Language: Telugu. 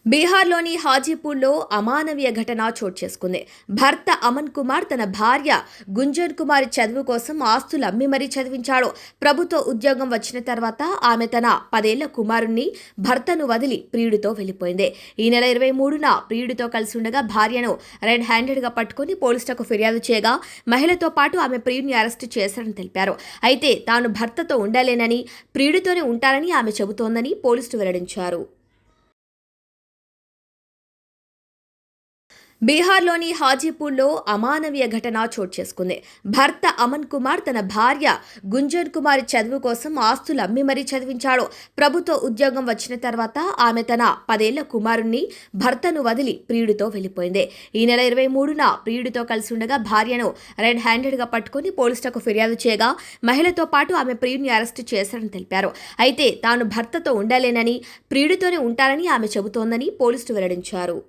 బీహార్లోని హాజీపూర్లో అమానవీయ ఘటన చోటు చేసుకుంది. భర్త అమన్ కుమార్ తన భార్య గుంజన్ కుమారి చదువు కోసం ఆస్తులు అమ్మి మరీ చదివించాడు. ప్రభుత్వ ఉద్యోగం వచ్చిన తర్వాత ఆమె తన 10 ఏళ్ల కుమారుణ్ణి భర్తను వదిలి ప్రియుడితో వెళ్లిపోయింది. ఈ నెల 23న ప్రియుడితో కలిసి ఉండగా భార్యను రెడ్ హ్యాండెడ్గా పట్టుకుని పోలీసులకు ఫిర్యాదు చేయగా మహిళతో పాటు ఆమె ప్రియుడిని అరెస్టు చేశారని తెలిపారు. అయితే తాను భర్తతో ఉండలేనని, ప్రియుడితోనే ఉంటానని ఆమె చెబుతోందని పోలీసులు వెల్లడించారు. బీహార్లోని హాజీపూర్లో అమానవీయ ఘటన చోటు చేసుకుంది. భర్త అమన్ కుమార్ తన భార్య గుంజన్ కుమారి చదువు కోసం ఆస్తులు అమ్మి మరీ చదివించాడు. ప్రభుత్వ ఉద్యోగం వచ్చిన తర్వాత ఆమె తన 10 ఏళ్ల కుమారుణ్ణి భర్తను వదిలి ప్రియుడితో వెళ్లిపోయింది. ఈ నెల 23న ప్రియుడితో కలిసి ఉండగా భార్యను రెడ్ హ్యాండెడ్గా పట్టుకుని పోలీసులకు ఫిర్యాదు చేయగా మహిళతో పాటు ఆమె ప్రియుడిని అరెస్టు చేశారని తెలిపారు. అయితే తాను భర్తతో ఉండలేనని, ప్రియుడితోనే ఉంటానని ఆమె చెబుతోందని పోలీసులు వెల్లడించారు.